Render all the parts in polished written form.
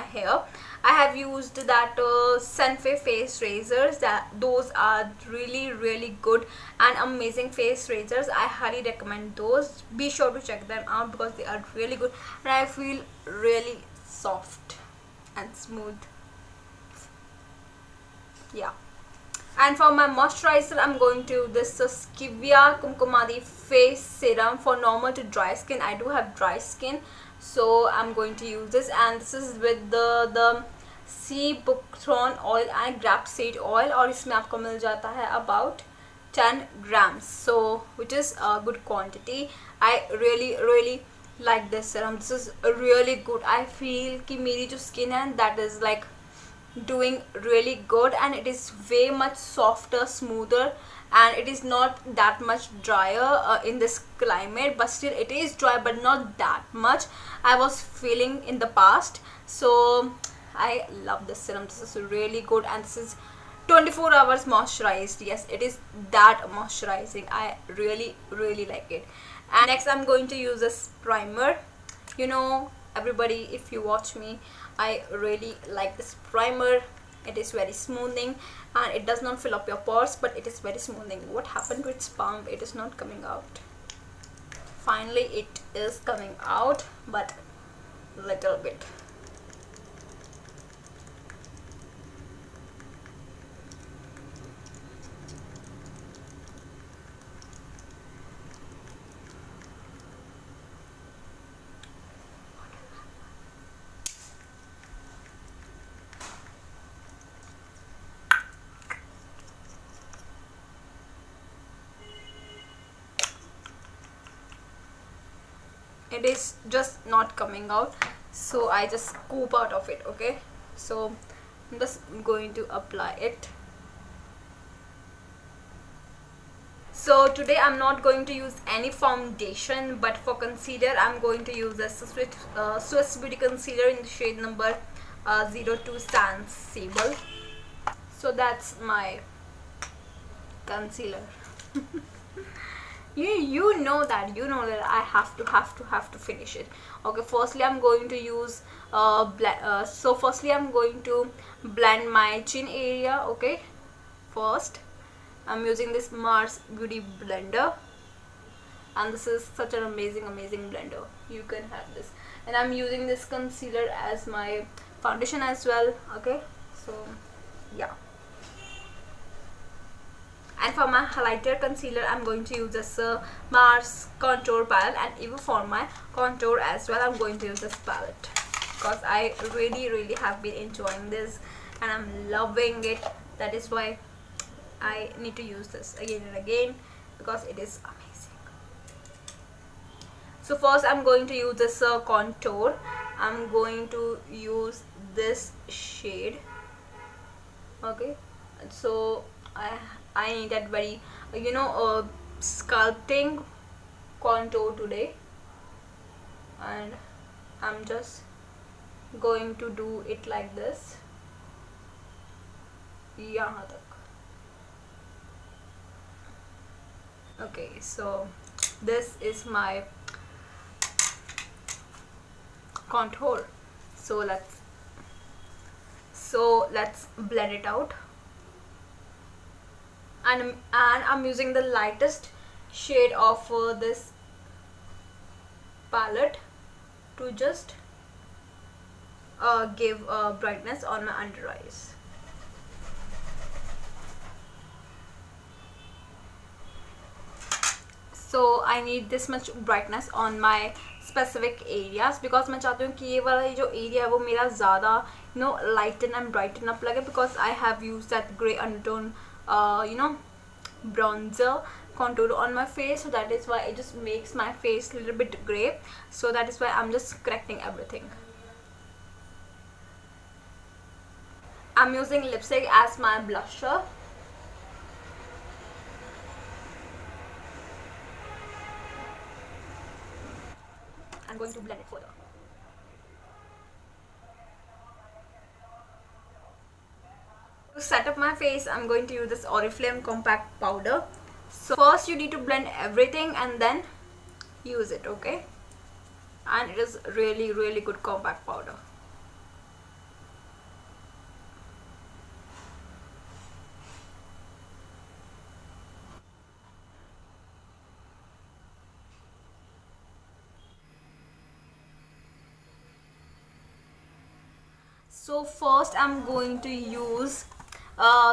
hair. I have used that Sunfay face razors. Those are really good and amazing face razors. I highly recommend those. Be sure to check them out because they are really good and I feel really soft and smooth. Yeah. And for my moisturizer, I'm going to this Skivia Kumkumadi face serum for normal to dry skin. I do have dry skin, so I'm going to use this, and this is with the sea buckthorn oil and grapeseed oil, और इसमें आपको मिल जाता है about 10 grams, so which is a good quantity. I really like this serum. This is really good. I feel कि मेरी जो skin है that is like doing really good, and it is way much softer, smoother, and it is not that much drier in this climate, but still it is dry but not that much I was feeling in the past. So I love this serum. This is really good, and this is 24 hours moisturized. Yes, it is that moisturizing. I really like it. And next I'm going to use this primer. You know, everybody, if you watch me, I really like this primer. It is very smoothing and it does not fill up your pores, but it is very smoothing. What happened to its pump? It is not coming out. Finally it is coming out, but little bit. It is just not coming out, so I just scoop out of it. Okay, so I'm just going to apply it. So today I'm not going to use any foundation, but for concealer I'm going to use this Swiss Beauty concealer in the shade number 02 Sand Sable. So that's my concealer. you know that I have to finish it. Okay, firstly I'm going to use firstly I'm going to blend my chin area. Okay, first I'm using this Mars Beauty blender, and this is such an amazing blender. You can have this, and I'm using this concealer as my foundation as well. Okay, so yeah. And for my highlighter concealer I'm going to use this Mars contour palette, and even for my contour as well I'm going to use this palette because I really have been enjoying this and I'm loving it. That is why I need to use this again and again because it is amazing. So first I'm going to use this contour. I'm going to use this shade. Okay, so I need that very sculpting contour today, and I'm just going to do it like this. Yahan tak. Okay, so this is my contour. So let's blend it out. And I'm using the lightest shade of this palette to just give brightness on my under eyes. So I need this much brightness on my specific areas because मैं चाहती हूँ कि ये वाला जो area है वो मेरा ज़्यादा lighten and brighten up लगे, because I have used that grey undertone bronzer contour on my face, so that is why it just makes my face a little bit gray. So that is why I'm just correcting everything. I'm using lipstick as my blusher. I'm going to blend it further. To set up my face, I'm going to use this Oriflame compact powder. So first you need to blend everything and then use it. Okay, and it is really good compact powder. So first I'm going to use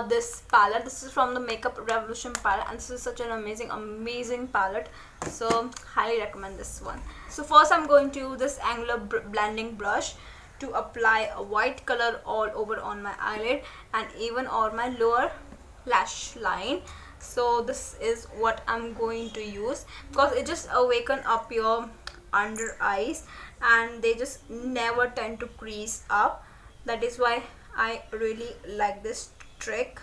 this palette. This is from the Makeup Revolution palette, and this is such an amazing palette, so highly recommend this one. So first I'm going to use this angular blending brush to apply a white color all over on my eyelid and even on my lower lash line. So this is what I'm going to use because it just awaken up your under eyes and they just never tend to crease up. That is why I really like this trick.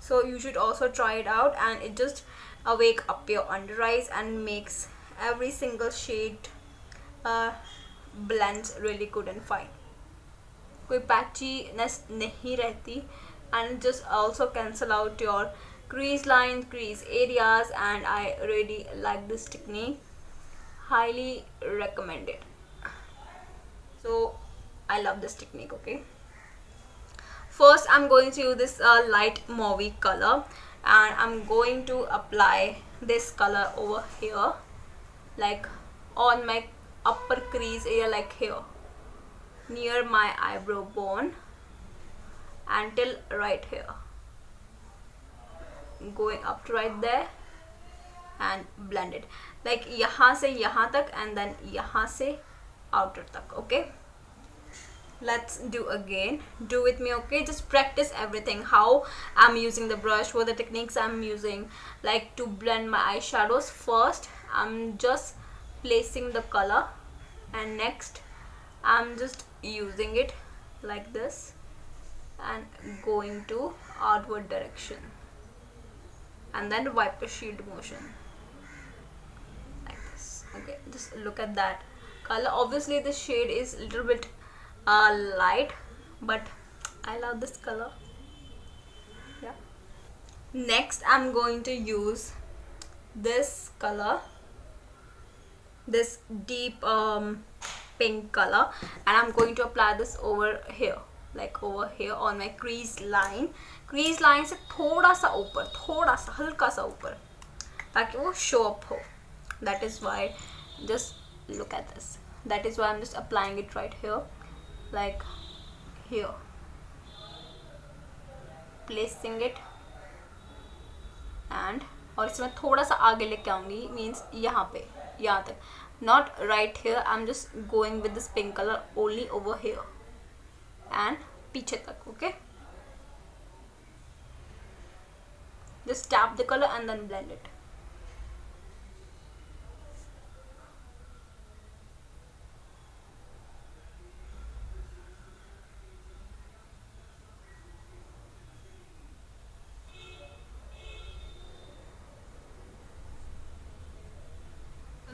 So you should also try it out, and it just awake up your under eyes and makes every single shade blends really good and fine. कोई patchiness नहीं रहती, and just also cancel out your crease lines, crease areas, and I really like this technique. Highly recommend it. So I love this technique. Okay, first I'm going to use this light mauve color, and I'm going to apply this color over here, like on my upper crease area, like here near my eyebrow bone until right here, going up to right there and blend it like यहाँ से यहाँ तक and then यहाँ से outer तक. Okay, let's do again. Do with me. Okay, just practice everything, how I'm using the brush, what the techniques I'm using, like to blend my eyeshadows. First I'm just placing the color, and next I'm just using it like this and going to outward direction, and then wipe the shield motion like this. Okay, just look at that color. Obviously this shade is a little bit light, but I love this color. Yeah, next I'm going to use this color, this deep pink color, and I'm going to apply this over here, like over here on my crease line. crease line से थोड़ा सा ऊपर, थोड़ा सा हल्का सा ऊपर, ताकि वो show up हो. That is why, just look at this. That is why I'm just applying it right here, like here, placing it, and और इसमें थोड़ा सा आगे लेके आऊंगी, means यहाँ पे, यहाँ तक, not right here. I'm just going with this pink color only over here and पीछे तक. Okay, just tap the color and then blend it.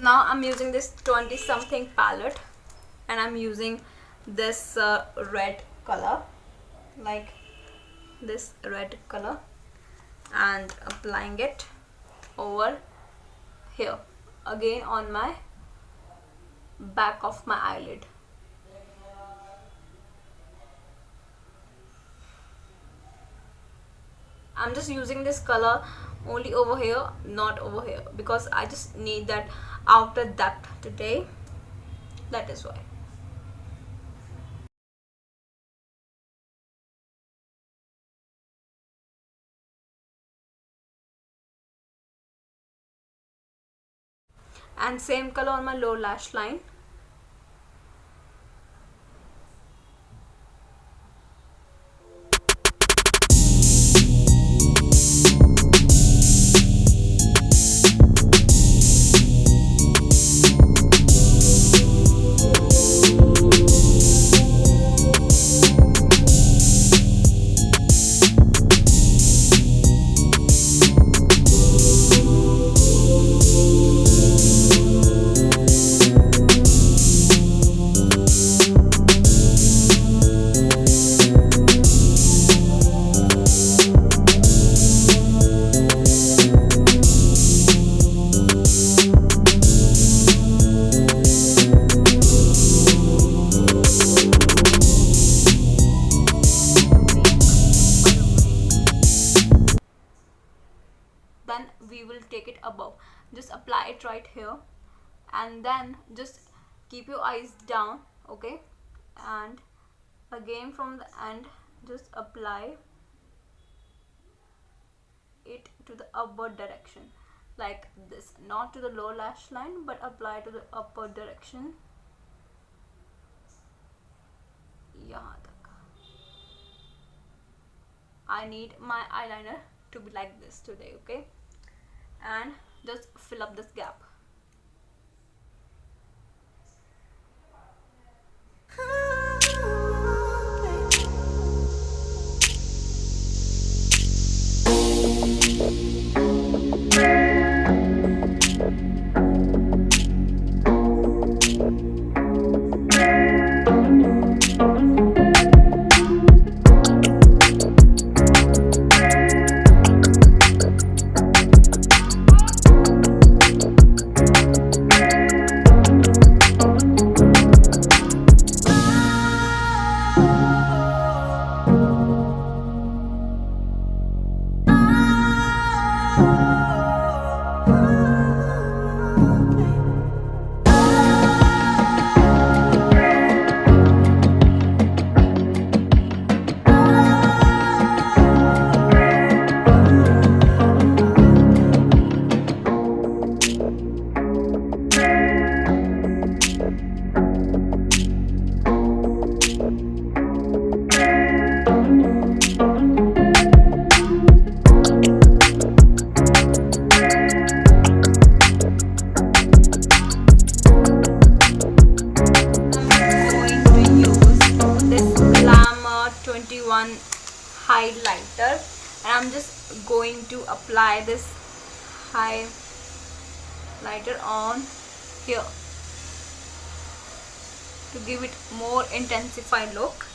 Now I'm using this 20 something palette, and I'm using this red color, like this red color, and applying it over here again on my back of my eyelid. I'm just using this color only over here, not over here, because I just need that outer depth today. That is why. And same color on my lower lash line. Then we will take it above. Just apply it right here, and then just keep your eyes down. Okay, and Again from the end, just apply it to the upward direction like this, not to the lower lash line but apply to the upward direction. यहाँ तक. I need my eyeliner to be like this today, okay? And just fill up this gap. Highlighter, and I'm just going to apply this highlighter on here to give it more intensified look.